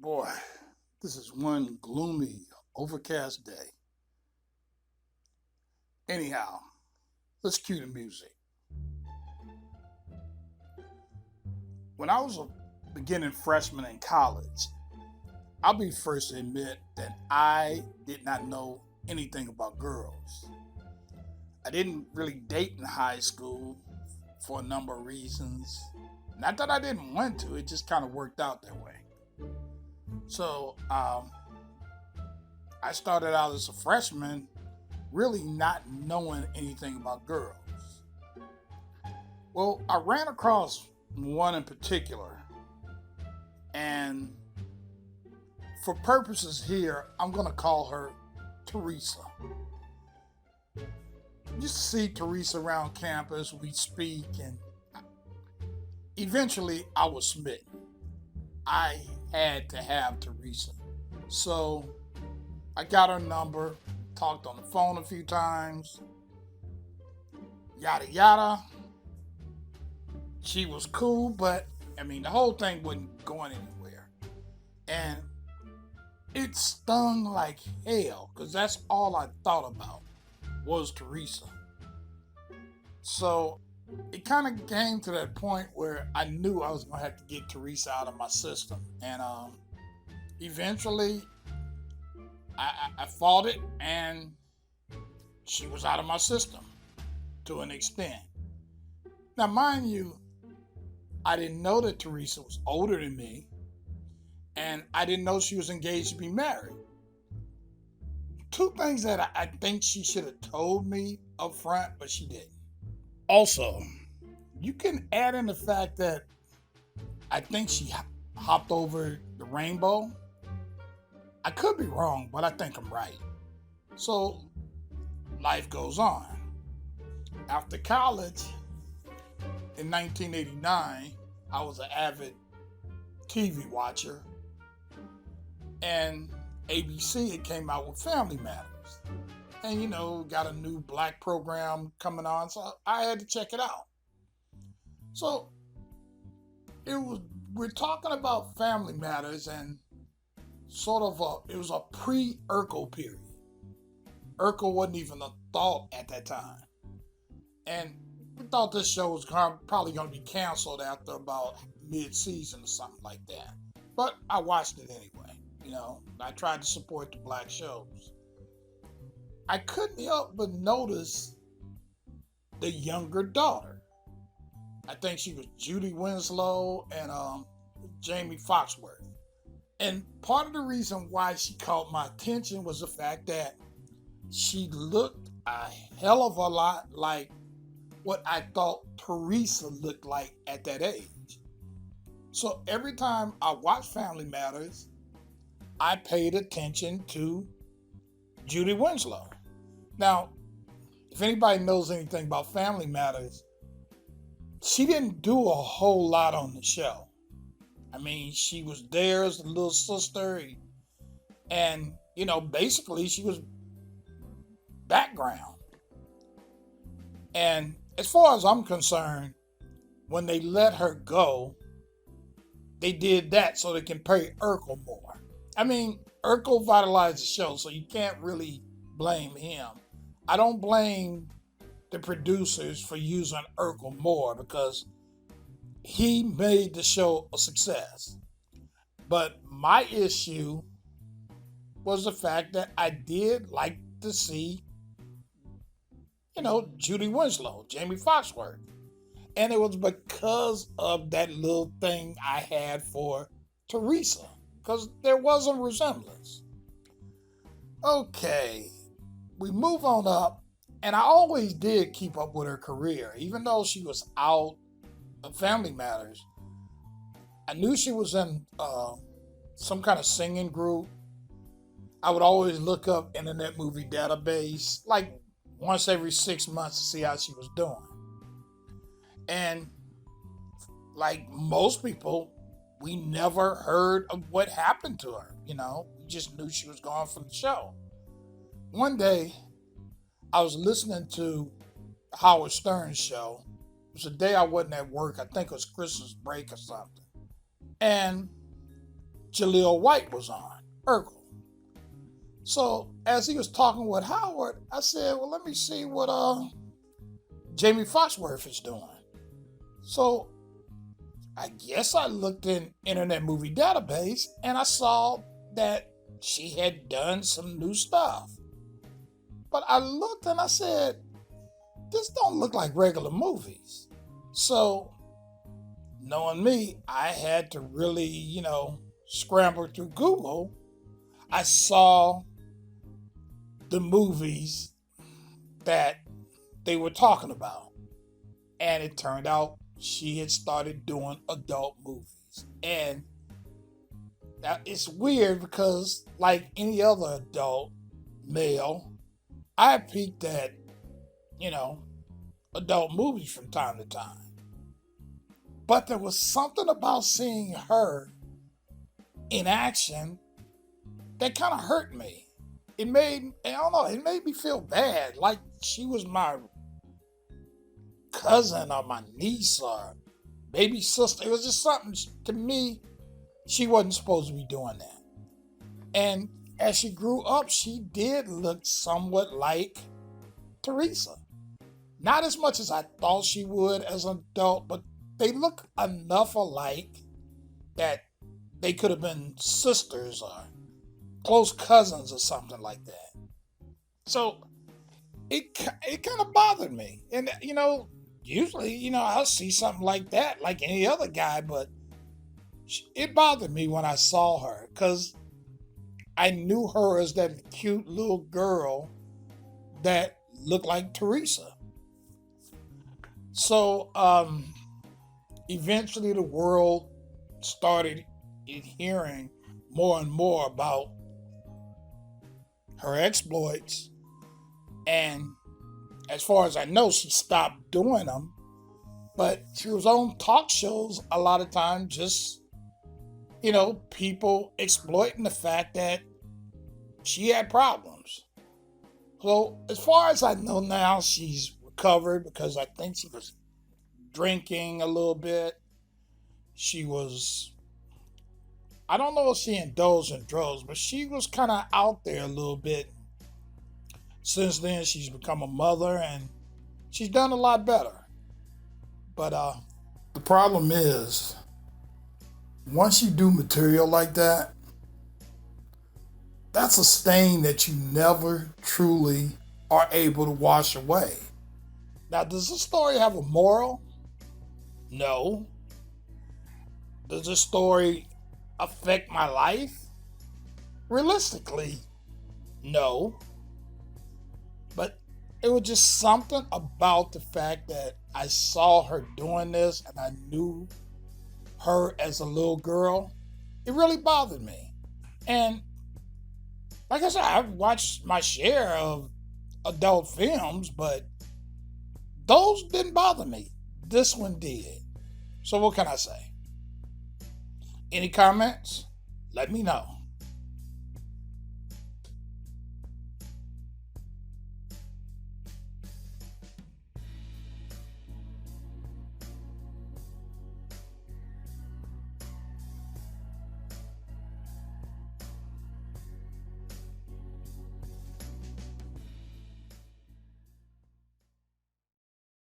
Boy, this is one gloomy, overcast day. Anyhow, let's cue the music. When I was a beginning freshman in college, I'll be first to admit that I did not know anything about girls. I didn't really date in high school for a number of reasons. Not that I didn't want to, it just kind of worked out that way. So I started out as a freshman really not knowing anything about girls. Well, I ran across one in particular, and for purposes here, I'm going to call her Teresa. You see Teresa around campus, we speak, and eventually I was smitten. I had to have Teresa. So I got her number, talked on the phone a few times, yada yada. She was cool, but I mean, the whole thing wasn't going anywhere. And it stung like hell because that's all I thought about was Teresa. So it kind of came to that point where I knew I was going to have to get Teresa out of my system. And eventually I fought it and she was out of my system to an extent. Now, mind you, I didn't know that Teresa was older than me, and I didn't know she was engaged to be married. Two things that I think she should have told me up front, but she didn't. Also, you can add in the fact that I think she hopped over the rainbow. I could be wrong, but I think I'm right. So life goes on. After college in 1989, I was an avid TV watcher, and ABC had came out with Family Matters. And got a new black program coming on, so I had to check it out. So we're talking about Family Matters and it was a pre-Urkel period. Urkel wasn't even a thought at that time. And we thought this show was probably going to be canceled after about mid-season or something like that. But I watched it anyway. I tried to support the black shows. I couldn't help but notice the younger daughter. I think she was Judy Winslow and Jaimee Foxworth. And part of the reason why she caught my attention was the fact that she looked a hell of a lot like what I thought Teresa looked like at that age. So every time I watched Family Matters, I paid attention to Judy Winslow. Now, if anybody knows anything about Family Matters, she didn't do a whole lot on the show. I mean, she was there as the little sister, and basically she was background. And as far as I'm concerned, when they let her go, they did that so they can pay Urkel more. I mean, Urkel vitalized the show, so you can't really blame him. I don't blame the producers for using Urkel more because he made the show a success. But my issue was the fact that I did like to see, Judy Winslow, Jaimee Foxworth. And it was because of that little thing I had for Teresa, because there was a resemblance. Okay, we move on up, and I always did keep up with her career, even though she was out of Family Matters. I knew she was in some kind of singing group. I would always look up Internet Movie Database, like once every 6 months to see how she was doing. And like most people, we never heard of what happened to her. We just knew she was gone from the show. One day, I was listening to Howard Stern's show. It was a day I wasn't at work. I think it was Christmas break or something. And Jaleel White was on, Urkel. So as he was talking with Howard, I said, well, let me see what Jaimee Foxworth is doing. So I guess I looked in Internet Movie Database and I saw that she had done some new stuff. But I looked and I said, this don't look like regular movies. So knowing me, I had to really, scramble through Google. I saw the movies that they were talking about. And it turned out she had started doing adult movies. And it's weird because, like any other adult male, I peeked at, adult movies from time to time. But there was something about seeing her in action that kind of hurt me. It made me feel bad. Like she was my cousin or my niece or baby sister. It was just something, to me, she wasn't supposed to be doing that. And as she grew up, she did look somewhat like Teresa. Not as much as I thought she would as an adult, but they look enough alike that they could have been sisters or close cousins or something like that. So it kind of bothered me. And, usually, I'll see something like that, like any other guy, but it bothered me when I saw her because I knew her as that cute little girl that looked like Teresa. So eventually the world started hearing more and more about her exploits. And as far as I know, she stopped doing them. But she was on talk shows a lot of times, just, people exploiting the fact that she had problems. So as far as I know now, she's recovered because I think she was drinking a little bit. I don't know if she indulged in drugs, but she was kind of out there a little bit. Since then, she's become a mother and she's done a lot better. But the problem is, once you do material like that, that's a stain that you never truly are able to wash away. Now, does this story have a moral? No. Does this story affect my life? Realistically, no. But it was just something about the fact that I saw her doing this and I knew her as a little girl. It really bothered me. And like I said, I've watched my share of adult films, but those didn't bother me. This one did. So what can I say? Any comments? Let me know.